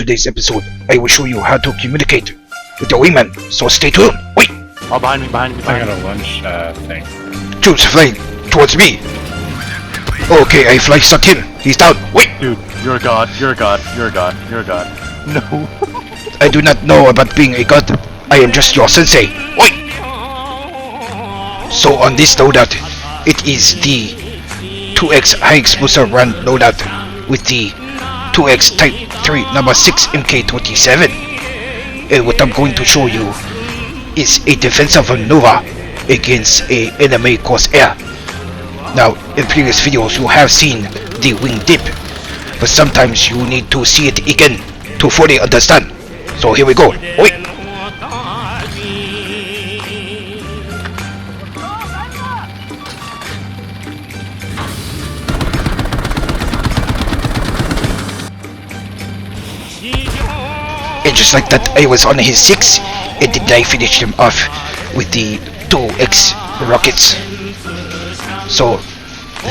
today's episode, I will show you how to communicate with your wingman, so stay tuned. Wait! Oh, behind me. I got a lunch thing. Jubes flying towards me. Okay, I fly stuck him. He's down. Wait! Dude, you're a god. No. I do not know about being a god. I am just your sensei. Wait! So on this loadout, it is the 2x high explosive round loadout with the 2x type 3 number 6 MK27. And what I'm going to show you is a defensive maneuver against a enemy corsair. Now, in previous videos you have seen the wing dip, but sometimes you need to see it again to fully understand. So here we go. Wait! And just like that, I was on his 6, and then I finished him off with the 2x rockets. So,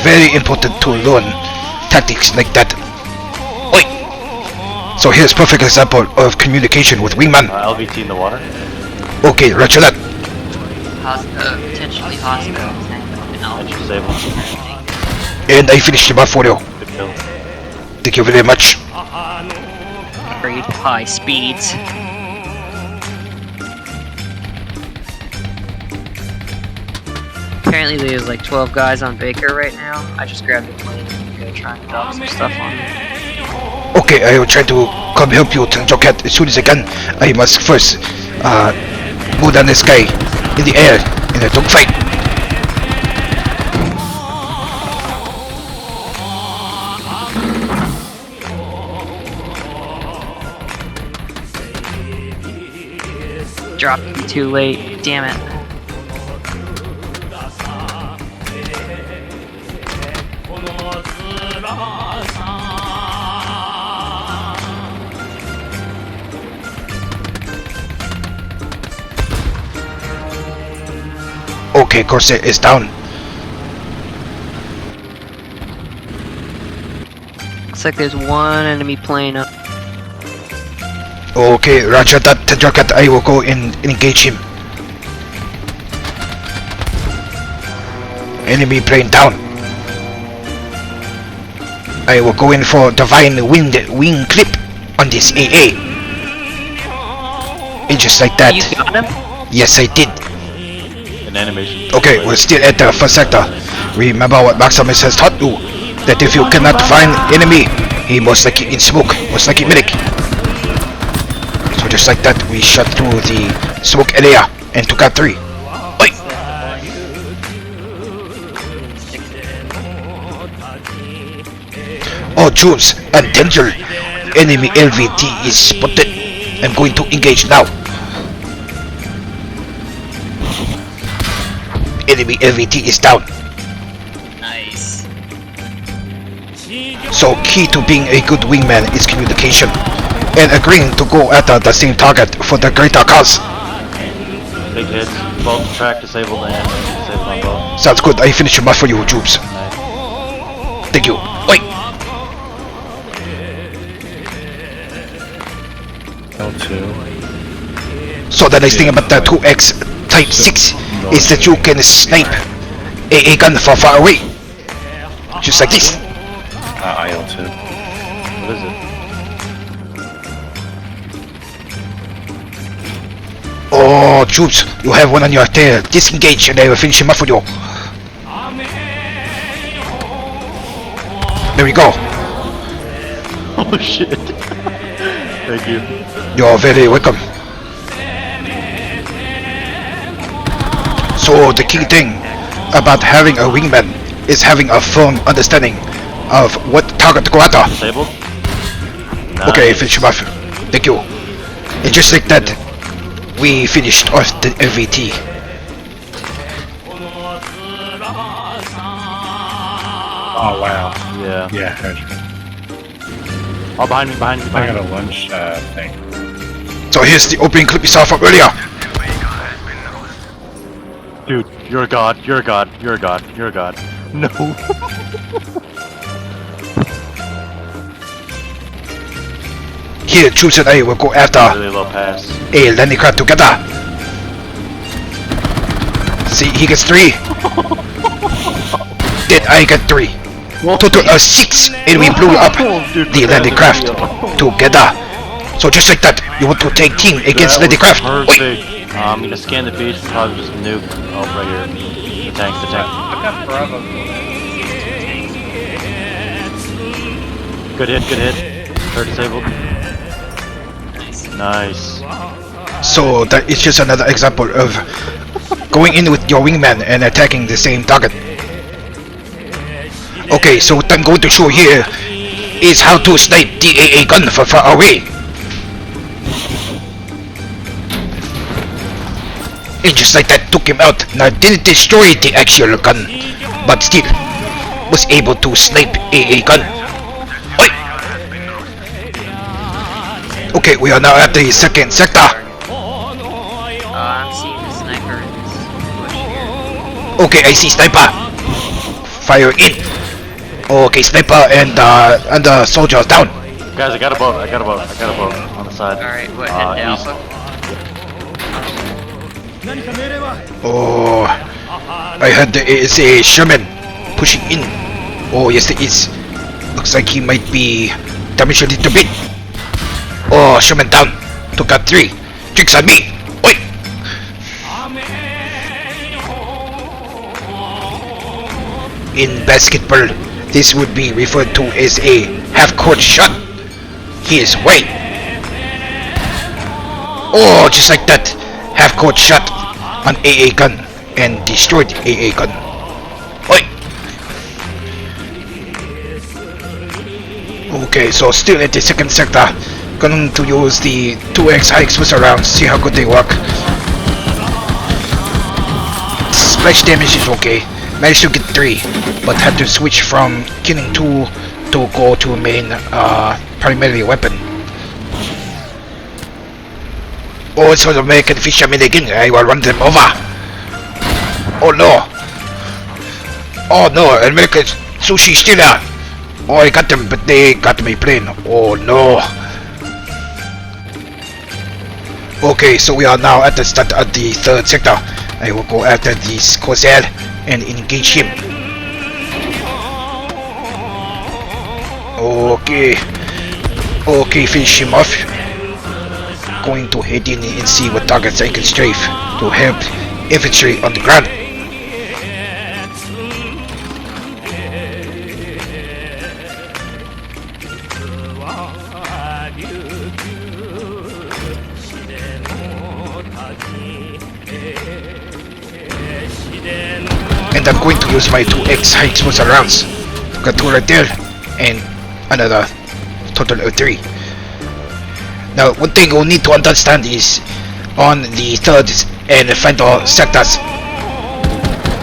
very important to learn tactics like that. Oi! So here's perfect example of communication with Wingman. LVT in the water. Okay, roger that. Potentially hospital. Disabled. And I finished him off for you. Good kill. Thank you very much. Very high speeds. Apparently there's like 12 guys on Baker right now. I just grabbed the plane and go try and drop some stuff on them. Okay, I will try to come help you, Tendril Cat, as soon as I can. I must first go down the sky in the air in a dogfight. Dropped me too late. Damn it. Okay, Corsair is down. Looks like there's one enemy plane up. Okay, roger that, Tendril Cat. I will go and engage him. Enemy plane down. I will go in for divine wing clip on this AA. And just like that. You got him? Yes, I did. An animation. Okay, we're still at the first sector. Remember what Maximus has taught you, that if you cannot find enemy, he most likely in smoke, most likely medic. So just like that, we shot through the smoke area and took out 3. Oi! Oh, Jubes and Tendril, enemy LVT is spotted. I'm going to engage now. Enemy LVT is down. Nice. So key to being a good wingman is communication and agreeing to go after the same target for the greater cause. Big hits. Both track disabled and disabled on both. Sounds good. I finished him off for you, Jubes. Nice. Thank you. Wait. L2. So the nice thing about the 2x type 6 is that you can snipe a gun from far away. Just like this. IL2. What is it? Oh, Jubes, you have one on your tail. Disengage and I will finish him off for you. There we go. Oh shit. Thank you. You're very welcome. So the key thing about having a wingman is having a firm understanding of what target to go after. Disabled? Okay, Nice. finish him off. Thank you. And just like that, we finished off the LVT. Oh wow. Yeah. Yeah, gotcha. Oh, behind me. I got a lunch thing. So here's the opening clip you saw from earlier. Dude, you're a god. No. here, Jubes and I will go after Really low pass. a landing craft together. See, he gets 3. Then I get 3. Total of 6, and we blew up the landing craft together. So just like that, you want to take team against landing craft. Wait. Perfect. I'm gonna scan the beach and probably just nuke. Oh, right here. The tank, the tank. I've got Bravo. Good hit. Third disabled. Nice. So that is just another example of going in with your wingman and attacking the same target. Okay, so what I'm going to show here is how to snipe the AA gun from far away. And just like that, took him out. Now didn't destroy the actual gun, but still was able to snipe AA gun. Oi! Okay, we are now at the second sector. I'm seeing the sniper in this bush here. Okay, I see sniper. Fire in. Okay, sniper and the soldiers down. Guys, I got a boat on the side. Alright, what, head to East. Alpha? Oh, I heard there is a Sherman pushing in. Oh, yes, there is. Looks like he might be damaged a little bit. Oh, Sherman down. Took out 3. Drinks on me. Oi! In basketball, this would be referred to as a half-court shot. He is white. Oh, just like that. Half-court shot on AA gun and destroyed AA gun. Oi! Okay, so still at the second sector. Going to use the 2x high explosive rounds, see how good they work. Splash damage is okay. Managed to get 3, but had to switch from killing 2 to go to main primary weapon. Oh, it's an American fisherman again. I will run them over. Oh no. Oh no, American sushi stealer. Oh, I got them, but they got my plane. Oh no. Okay, so we are now at the start of the third sector. I will go after this Corsair and engage him. Okay. Okay, finish him off. Going to head in and see what targets I can strafe to help infantry on the ground. And I'm going to use my 2x high explosive rounds. Got 2 right there and another total of 3. Now, one thing you'll need to understand is on the third and final sectors,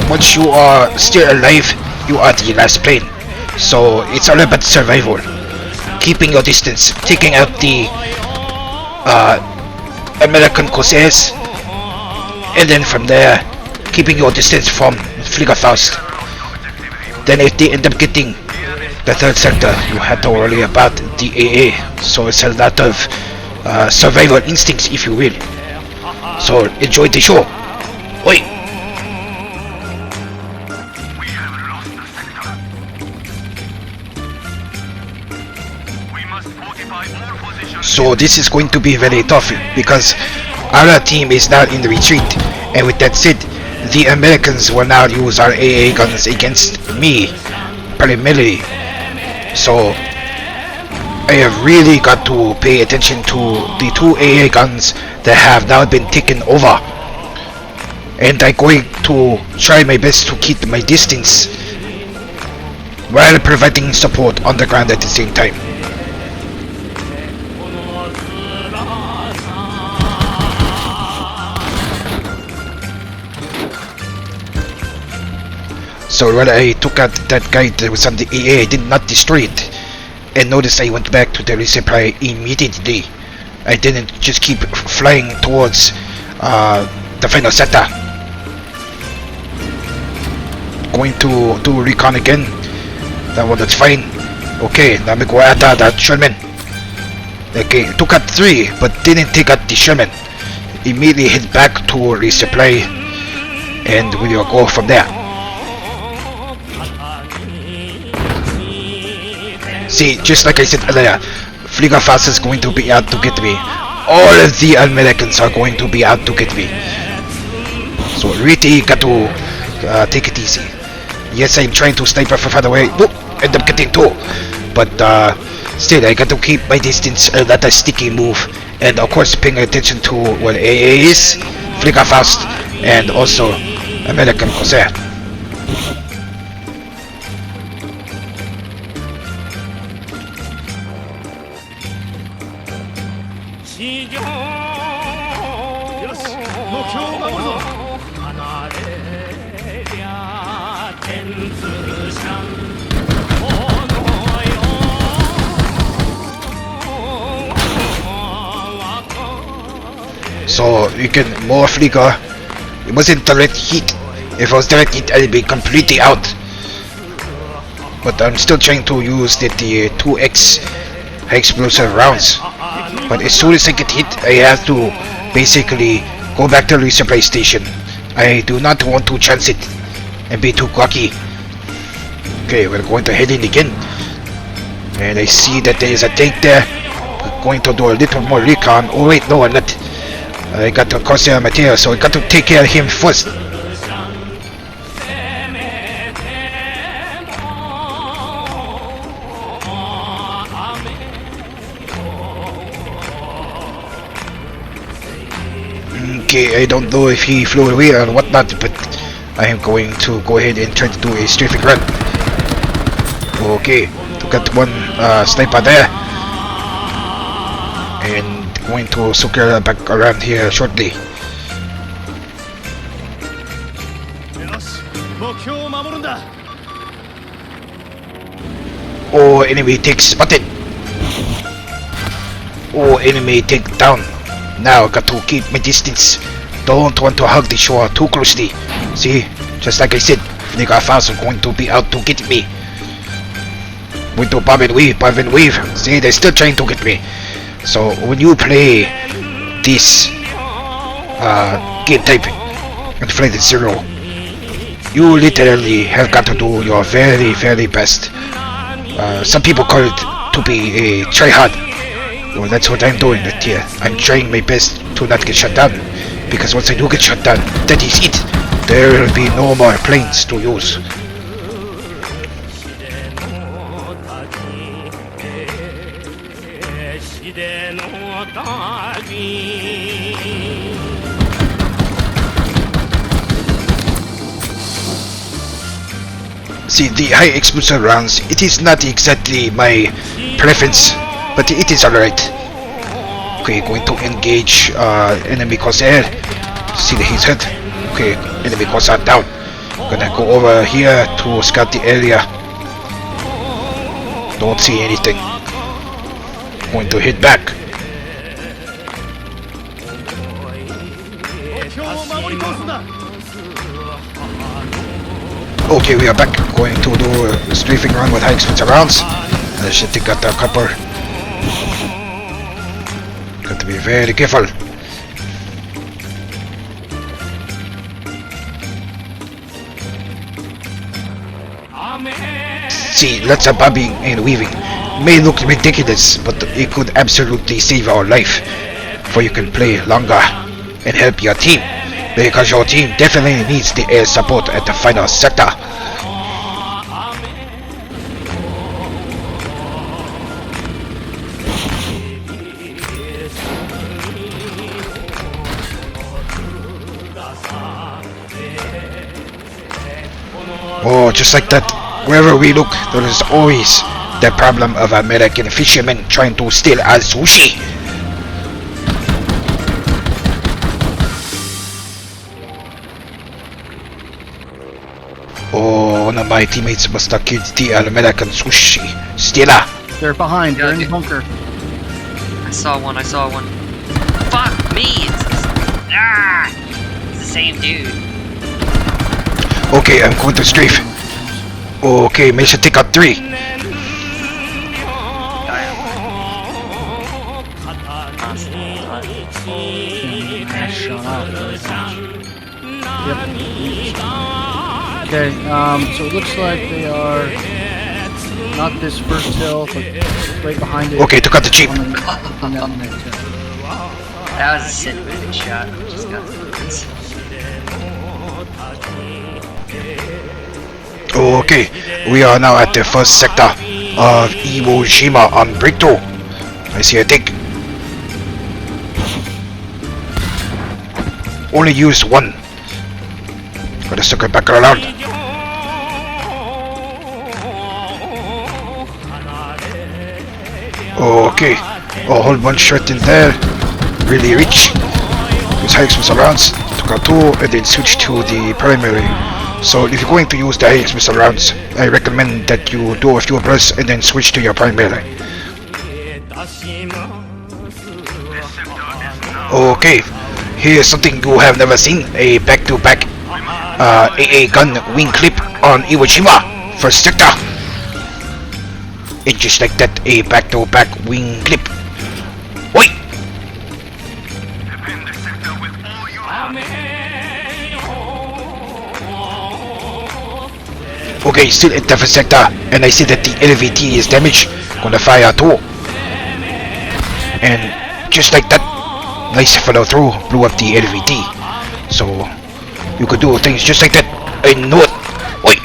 once you are still alive, you are the last plane. So it's all about survival. Keeping your distance, taking out the American Corsairs, and then from there, keeping your distance from Fliegerfaust. Then if they end up getting the third sector, you have to worry about the AA. So it's a lot of survival instincts, if you will. So enjoy the show. Oi! So this is going to be very tough because our team is now in the retreat, and with that said, the Americans will now use our AA guns against me primarily. So I have really got to pay attention to the 2 AA guns that have now been taken over, and I'm going to try my best to keep my distance while providing support on the ground at the same time. So when I took out that guy that was on the AA, I did not destroy it. And notice I went back to the resupply immediately. I didn't just keep flying towards the final sector. Going to do recon again. That one, that's fine. Okay, now we go after that Sherman. Okay, took out 3, but didn't take out the Sherman. Immediately head back to resupply, and we will go from there. See, just like I said earlier, Fliegerfaust is going to be out to get me. All of the Americans are going to be out to get me. So really got to take it easy. Yes, I'm trying to sniper from far away. Whoop, end up getting 2. But still, I got to keep my distance. Not a sticky move. And of course, paying attention to what AA is, Fliegerfaust, and also American Corsair. So you can more Flieger. It wasn't direct hit. If it was direct hit, I'd be completely out. But I'm still trying to use the 2x high explosive rounds. But as soon as I get hit, I have to basically go back to the resupply station. I do not want to chance it and be too cocky. Okay, we're going to head in again. And I see that there is a tank there. We're going to do a little more recon. Oh wait, no, I'm not. I got to Corsair material, so I got to take care of him first. Okay, I don't know if he flew away or whatnot, but I am going to go ahead and try to do a strafing run. Okay, got one sniper there. And going to circle back around here shortly. Oh, enemy take spotted. Oh, enemy take down. Now got to keep my distance. Don't want to hug the shore too closely. See, just like I said, Fliegerfaust are going to be out to get me. Going to bob and weave. See, they're still trying to get me. So when you play this game type and play the Zero, you literally have got to do your very, very best. Some people call it to be a tryhard. Well, that's what I'm doing right here. I'm trying my best to not get shot down, because once I do get shot down, that is it. There will be no more planes to use. See, the high explosive rounds, it is not exactly my preference, but it is alright. Okay, going to engage enemy Corsair. See that he's hurt. Okay, enemy Corsair down. Gonna go over here to scout the area. Don't see anything. Going to hit back. Okay, we are back. Going to do a strafing run with high explosive rounds. I should take out the copper. Got to be very careful. See, lots of bobbing and weaving. May look ridiculous, but it could absolutely save our life. For you can play longer and help your team, because your team definitely needs the air support at the final sector. Oh, just like that, wherever we look, there is always the problem of American fishermen trying to steal our sushi. Oh, one of my teammates must have killed the American sushi stealer. They're behind. They're in the bunker. I saw one. Fuck me! It's the same dude. Okay, I'm going to strafe. Okay, maybe I should take out 3. Ass shot off. Yep. Okay, so it looks like they are not this first hill, but right behind it. Okay, took out the Jeep. On that next hill. That was a cinematic shot. Just got this. Okay, we are now at the first sector of Iwo Jima on breakthrough. I see a dig. Only used one. Gotta circle back around. Okay, a whole bunch shot in there. Really rich. Use high explosive rounds. Took out two and then switch to the primary. So if you're going to use the high explosive rounds, I recommend that you do a few bursts and then switch to your primary. Okay, here's something you have never seen, a back-to-back AA gun wing clip on Iwo Jima, first sector. And just like that, a back-to-back wing clip. Oi! Okay, still at the first sector, and I see that the LVT is damaged. Gonna fire too. And just like that, nice follow through, blew up the LVT. So you could do things just like that. I know it. Oi.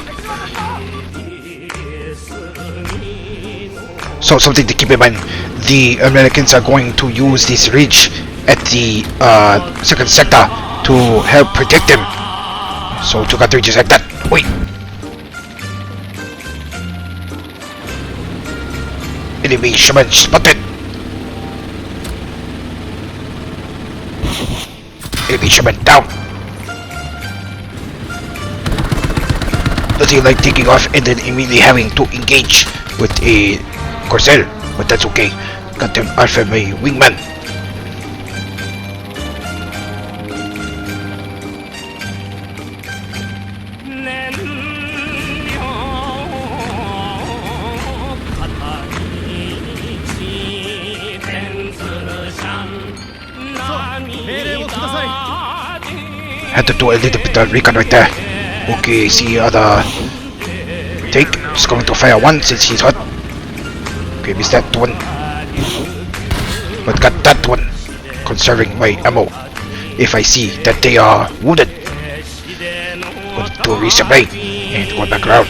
So something to keep in mind, the Americans are going to use this ridge at the second sector to help protect them. So took out ridges like that. Oi. Enemy shaman spotted. Enemy shaman down. Nothing like taking off and then immediately having to engage with a Corsair, but that's okay. Got them alpha my wingman. Had to do a little bit of recon right there. Okay, see other take. Just going to fire one since he's hot. Okay, missed that one. But got that one. Conserving my ammo. If I see that they are wounded, going to resupply and go back around.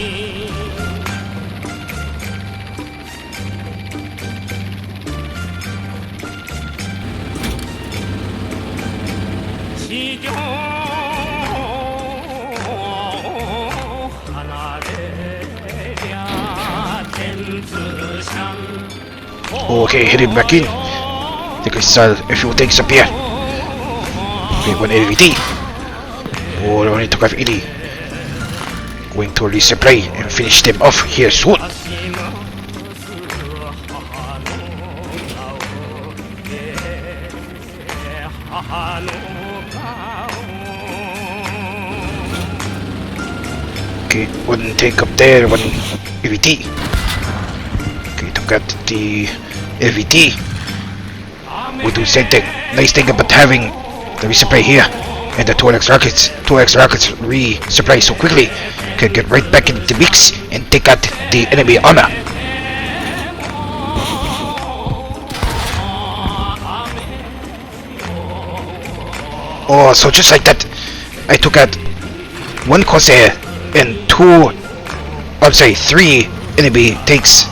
Okay, heading back in. Think I saw a few things up here. Okay, one LVD. Oh, I only took off 80. Going to resupply and finish them off here soon. Okay, one tank up there, one LVD. Okay, took out the LVT. We'll do the same thing. Nice thing about having the resupply here and the 2x rockets. 2x rockets resupply so quickly. Can get right back into the mix and take out the enemy armor. Oh, so just like that, I took out one Corsair and three enemy tanks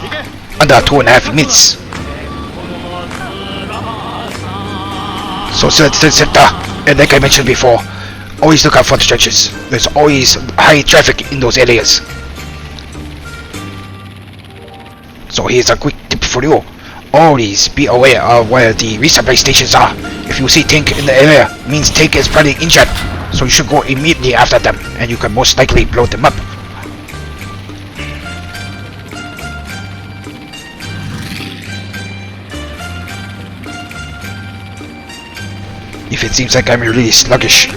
under 2.5 minutes. So still at the third sector, and like I mentioned before, always look out for the stretches. There's always high traffic in those areas. So here's a quick tip for you. Always be aware of where the resupply stations are. If you see tank in the area, means tank is probably injured. So you should go immediately after them, and you can most likely blow them up. If it seems like I'm really sluggish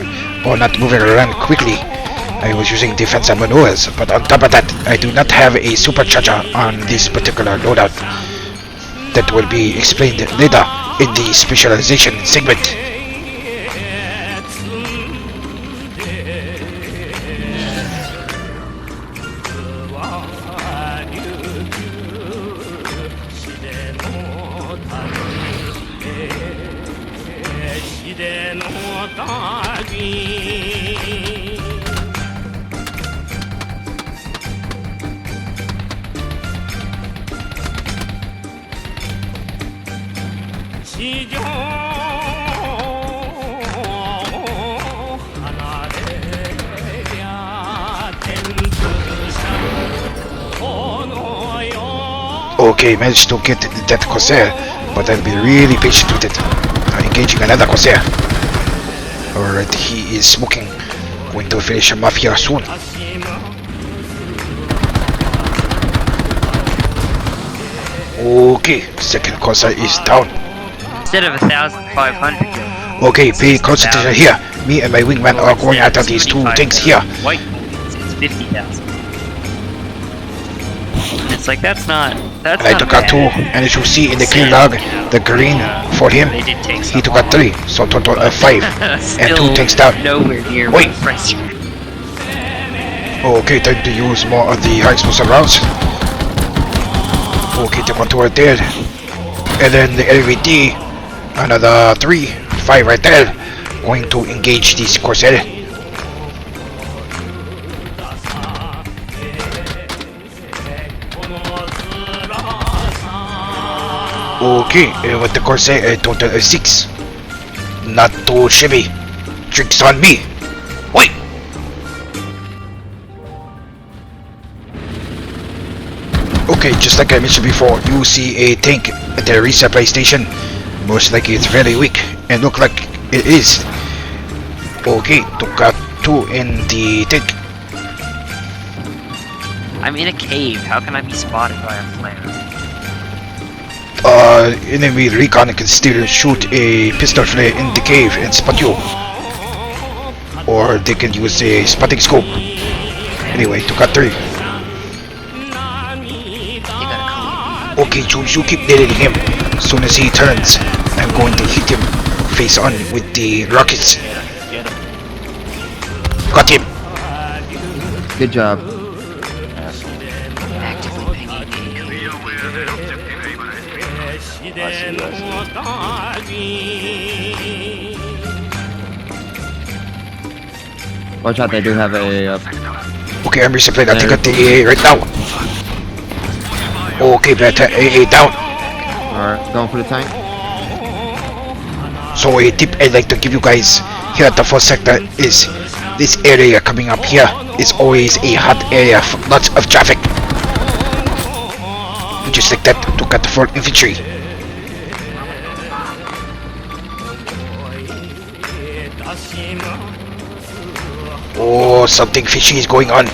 or not moving around quickly, I was using defense and maneuvers, but on top of that, I do not have a supercharger on this particular loadout. That will be explained later in the specialization segment. Okay, managed to get that Corsair, but I'll be really patient with it. Engaging another Corsair. Alright, he is smoking. Going to finish a Mafia soon. Okay, second Corsair is down. Instead of 1,500. Okay, pay close attention here. Me and my wingman are going after these two things here. White, it's 50,000. It's like that's not. That's I not took out bad. 2, and as you see in the clear log, the green for him, They did take he some took out 3, so total of 5, and 2 things down. Nowhere near Wait. my price. Okay, time to use more of the high explosive rounds. Okay, take 1, 2 right there, and then the LVD, another 3, 5 right there. Going to engage this Corsair. Okay, with the Corsair, a total of 6. Not too shabby. Tricks on me. Wait! Okay, just like I mentioned before, you see a tank at the resupply station. Most likely it's very weak, and look like it is. Okay, took out 2 in the tank. I'm in a cave. How can I be spotted by a flare? Enemy recon can still shoot a pistol flare in the cave and spot you. Or they can use a spotting scope. Anyway, took out 3. Okay, Jubes, you keep hitting him. As soon as he turns, I'm going to hit him face on with the rockets. Got him. Good job. Actively pinging Watch out, they do have a Okay, I'm resupplying. I think at the AA right now. Okay, but AA down. Alright, going for the tank. So a tip I'd like to give you guys here at the first sector is this area coming up here is always a hot area, lots of traffic. Just like that, to cut for infantry. Oh, something fishy is going on.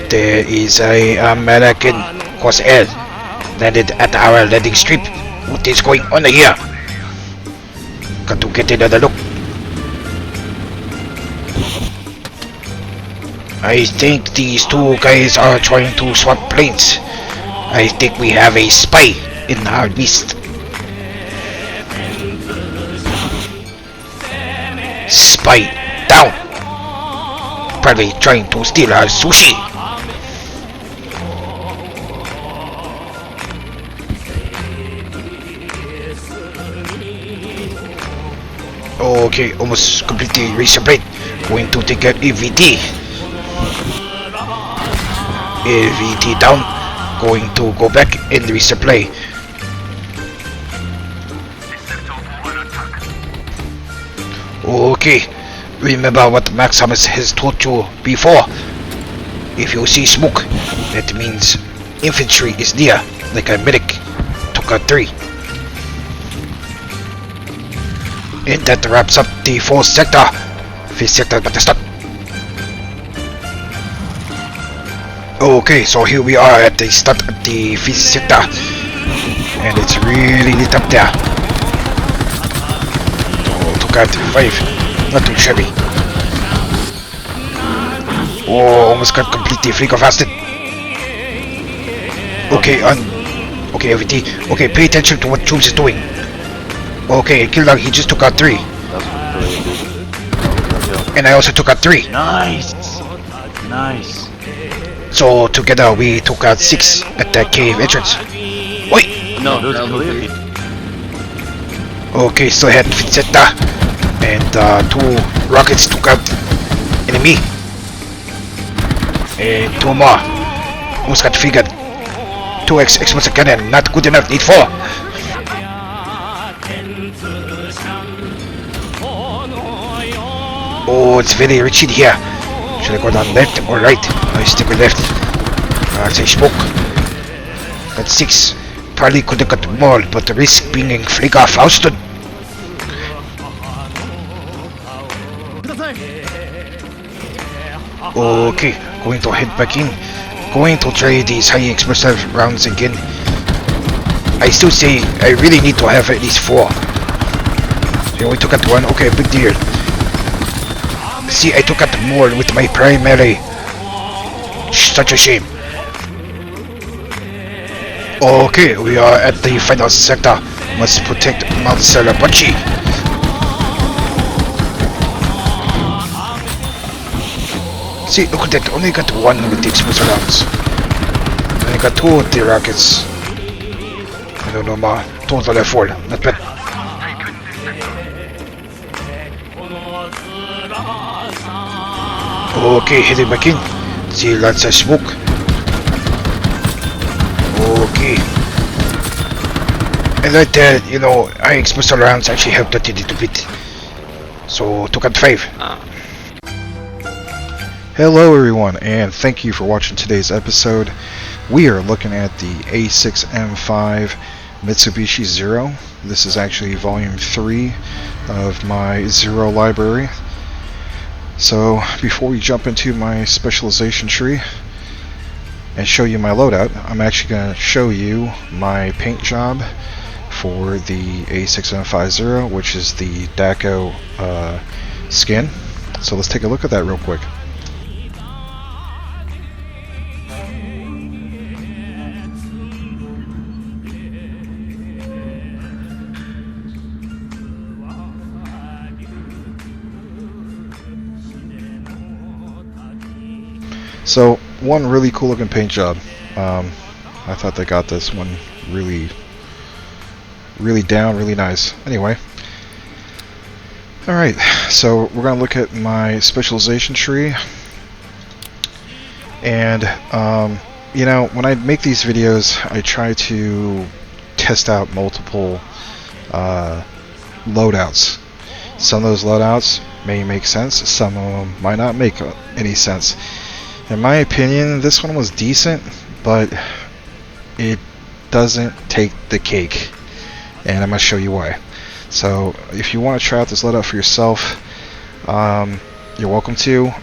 There is a American Corsair landed at our landing strip. What is going on here? Got to get another look. I think these two guys are trying to swap planes. I think we have a spy in our midst. Spy down. Probably trying to steal our sushi. Okay, almost completely resupplied. Going to take out AVD. AVD down. Going to go back and resupply. Okay, remember what Maximus has told you before. If you see smoke, that means infantry is near, like a medic. Took out 3. And that wraps up the 4th sector. 5th sector, but stop. Okay, so here we are at the start of the 5th sector. And it's really lit up there. Oh, took out 5. Not too shabby. Oh, almost got completely freak-fasted. Okay, okay, everything. Okay, pay attention to what Jubes is doing. Okay, Killdog, he just took out 3. And I also took out 3. Nice! Nice. So together we took out 6 at the cave entrance. Wait! No, those are clear. Okay, still had Vizzetta and 2 rockets took out enemy. And 2 more. Almost got figured. 2x explosive cannon, not good enough, need 4. Oh, it's very rigid here. Should I go down left or right? I stick with left. As I spoke. That's 6. Probably could have got more, but the risk being flick off ousted. Okay, going to head back in. Going to try these high explosive rounds again. I still say I really need to have at least 4. So we took out 1. Okay, big deal. See, I took out more with my primary. Such a shame. Okay, we are at the final sector. Must protect Mount Sarabachi. See, look at that. Only got 1 with the explosive rounds. Only got 2 with the rockets. I don't know more. Total of 4. Not bad. Okay, heading back in. See, lots of smoke. Okay. And right there, you know, high explosive rounds actually helped that a little bit. So, took out 5. Hello everyone, and thank you for watching today's episode. We are looking at the A6M5 Mitsubishi Zero. This is actually volume 3 of my Zero library. So before we jump into my specialization tree and show you my loadout, I'm actually going to show you my paint job for the A6M5 Zero, which is the Daco skin. So let's take a look at that real quick. So, one really cool looking paint job. I thought they got this one really down, really nice. Anyway. Alright, so we're going to look at my specialization tree. And, you know, when I make these videos, I try to test out multiple loadouts. Some of those loadouts may make sense, some of them might not make any sense. In my opinion, this one was decent, but it doesn't take the cake, and I'm going to show you why. So, if you want to try out this loadout for yourself, you're welcome to.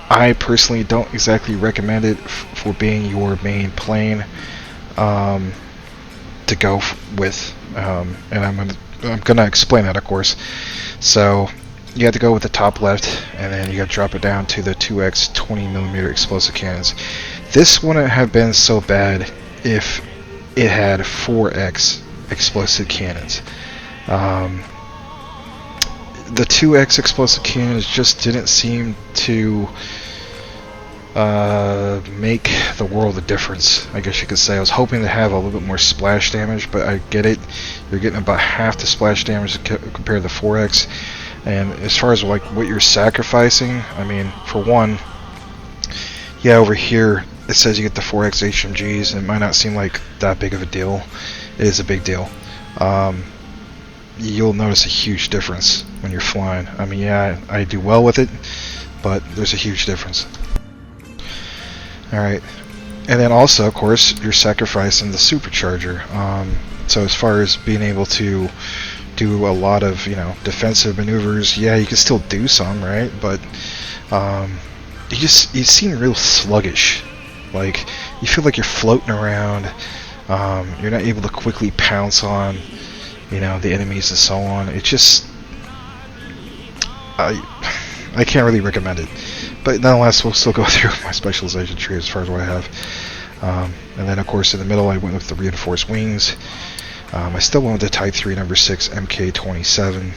I personally don't exactly recommend it for being your main plane to go with, and I'm gonna explain that, of course. So, you have to go with the top left, and then you got to drop it down to the 2x 20mm explosive cannons. This wouldn't have been so bad if it had 4x explosive cannons. The 2x explosive cannons just didn't seem to make the world a difference, I guess you could say. I was hoping to have a little bit more splash damage, but I get it. You're getting about half the splash damage compared to the 4x. And as far as like what you're sacrificing, I mean, for one, yeah, over here it says you get the 4x HMGs, and it might not seem like that big of a deal. It is a big deal. You'll notice a huge difference when you're flying. I mean, yeah, I do well with it, but there's a huge difference. Alright, and then also, of course, you're sacrificing the supercharger. So as far as being able to do a lot of, you know, defensive maneuvers, yeah, you can still do some, right? But you seem real sluggish. Like, you feel like you're floating around. You're not able to quickly pounce on, you know, the enemies and so on. It just, I can't really recommend it. But nonetheless, we'll still go through my specialization tree as far as what I have. And then, of course, in the middle, I went with the reinforced wings. I still went with the Type 3 number 6 MK27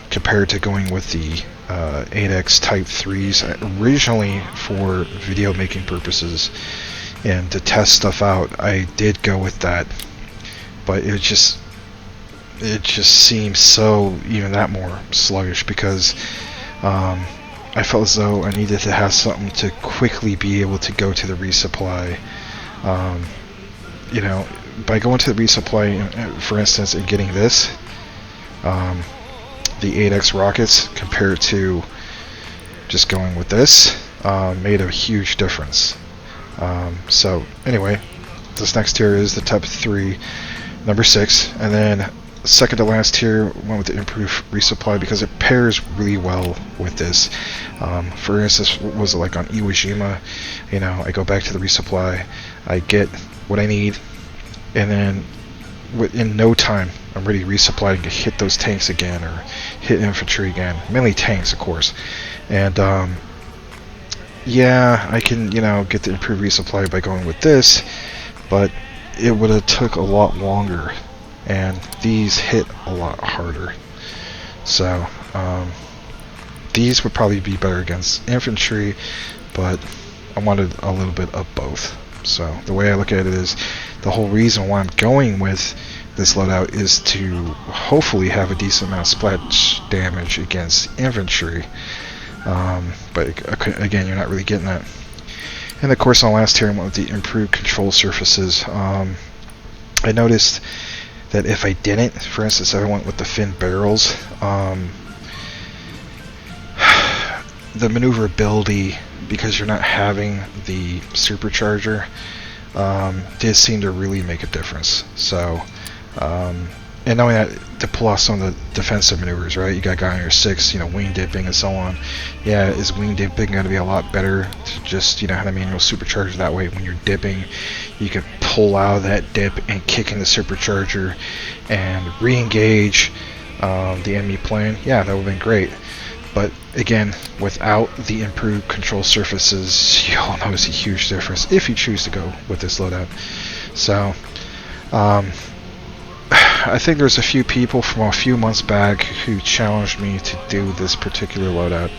compared to going with the 8X Type 3s originally for video making purposes and to test stuff out. I did go with that, but it was just, it just seems so even that more sluggish because I felt as though I needed to have something to quickly be able to go to the resupply. You know, by going to the resupply, for instance, and getting this, the 8X rockets compared to just going with this, made a huge difference. So anyway, this next tier is the Type 3, number 6, and then second to last tier went with the improved resupply because it pairs really well with this. For instance, was it like on Iwo Jima? You know, I go back to the resupply, I get what I need, and then in no time I'm ready to resupply and hit those tanks again or hit infantry again, mainly tanks of course. And yeah, I can, you know, get the improved resupply by going with this, but it would have took a lot longer, and these hit a lot harder. So these would probably be better against infantry, but I wanted a little bit of both. So the way I look at it is, the whole reason why I'm going with this loadout is to hopefully have a decent amount of splash damage against infantry. But again, you're not really getting that. And of course, on the last tier, I went with the improved control surfaces. I noticed that if I didn't, for instance, if I went with the fin barrels, the maneuverability, because you're not having the supercharger, did seem to really make a difference. So, and knowing that to pull off some of the defensive maneuvers, right? You got guy on your 6, you know, wing dipping and so on. Yeah, is wing dipping going to be a lot better to just, you know, have a manual supercharger? That way when you're dipping, you can pull out of that dip and kick in the supercharger and re-engage the enemy plane. Yeah, that would have been great. But again, without the improved control surfaces, you'll notice a huge difference if you choose to go with this loadout. So, I think there's a few people from a few months back who challenged me to do this particular loadout,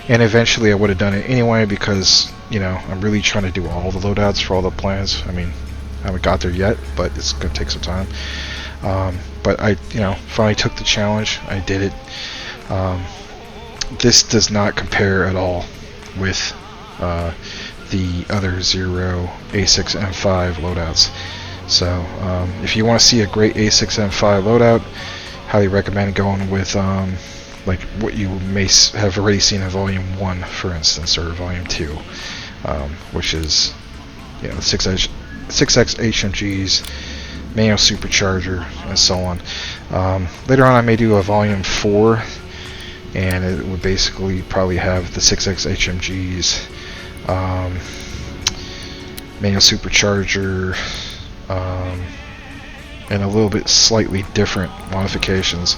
and eventually I would have done it anyway because, you know, I'm really trying to do all the loadouts for all the plans. I mean, I haven't got there yet, but it's going to take some time. But I, you know, finally took the challenge. I did it. This does not compare at all with the other Zero A6M5 loadouts. So if you want to see a great A6M5 loadout, highly recommend going with like what you may have already seen in Volume 1, for instance, or Volume 2, which is, you know, 6X HMGs, manual supercharger, and so on. Later on I may do a Volume 4, and it would basically probably have the 6X HMGs, manual supercharger, and a little bit slightly different modifications.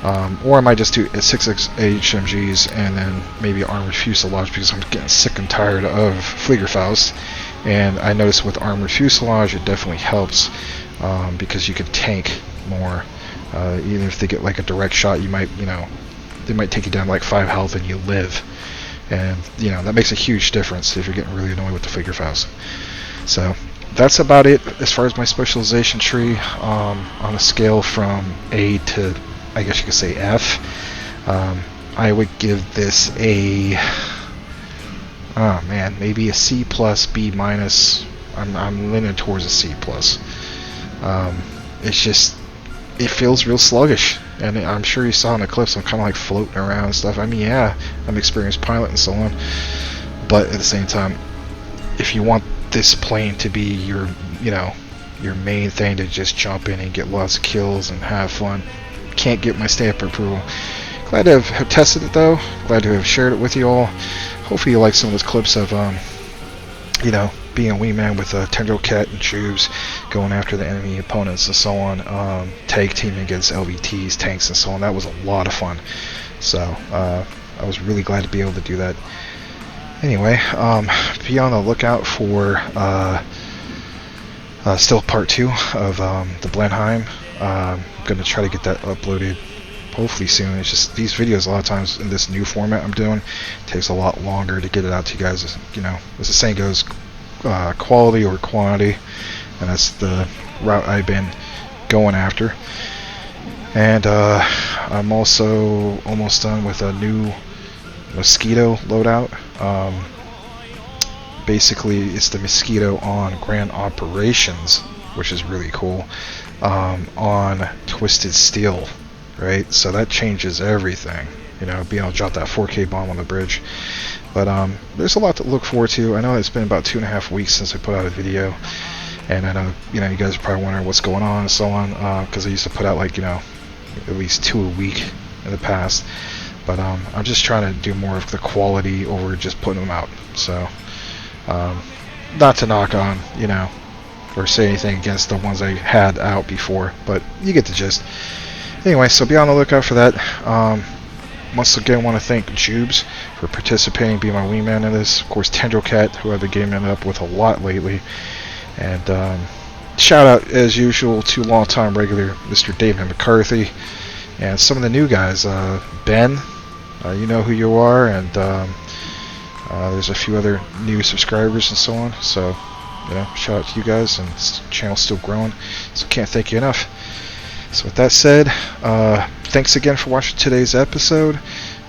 Or I might just do a 6X HMGs and then maybe armored fuselage, because I'm getting sick and tired of Fliegerfaust. And I noticed with armored fuselage it definitely helps, because you can tank more. Even if they get like a direct shot, you might, you know, they might take you down like 5 health and you live. And, you know, that makes a huge difference if you're getting really annoyed with the Fliegerfaust. So that's about it as far as my specialization tree, on a scale from A to, I guess you could say, F. I would give this a, oh man, maybe a C+, B-. I'm leaning towards a C+. It's just, it feels real sluggish, and I'm sure you saw in the clips I'm kind of like floating around and stuff. I mean, yeah, I'm an experienced pilot and so on, but at the same time, if you want this plane to be your, you know, your main thing to just jump in and get lots of kills and have fun, can't get my stamp approval. Glad to have tested it though. Glad to have shared it with you all. Hopefully you like some of those clips of, you know, being a wingman with Tendril Cat and Jubes, going after the enemy opponents and so on, tag teaming against LVTs, tanks and so on. That was a lot of fun. So I was really glad to be able to do that. Anyway, be on the lookout for still part 2 of the Blenheim. I'm going to try to get that uploaded hopefully soon. It's just these videos a lot of times in this new format I'm doing takes a lot longer to get it out to you guys. You know, as the saying goes, quality or quantity, and that's the route I've been going after. And I'm also almost done with a new Mosquito loadout. Basically, it's the Mosquito on Grand Operations, which is really cool, on Twisted Steel, right? So that changes everything. You know, being able to drop that 4K bomb on the bridge. But there's a lot to look forward to. I know it's been about 2.5 weeks since I put out a video, and I know you guys are probably wondering what's going on and so on, because I used to put out like at least 2 a week in the past. But I'm just trying to do more of the quality over just putting them out. So not to knock on or say anything against the ones I had out before, but you get the gist. Anyway, so be on the lookout for that. Once again, I want to thank Jubes for participating, being my wingman in this. Of course, Tendril, who I've been gaming up with a lot lately. And shout out, as usual, to longtime regular Mr. David McCarthy. And some of the new guys, Ben, you know who you are, and there's a few other new subscribers and so on. So, shout out to you guys, and this channel's still growing, so can't thank you enough. So with that said, thanks again for watching today's episode.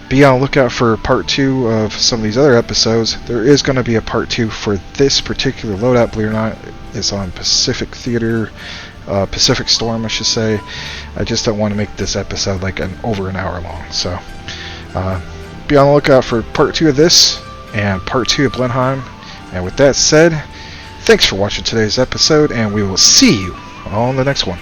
Be on the lookout for part 2 of some of these other episodes. There is going to be a part 2 for this particular loadout, believe it or not. It's on Pacific Storm, I should say. I just don't want to make this episode like over an hour long. So be on the lookout for part 2 of this and part 2 of Blenheim. And with that said, thanks for watching today's episode, and we will see you on the next one.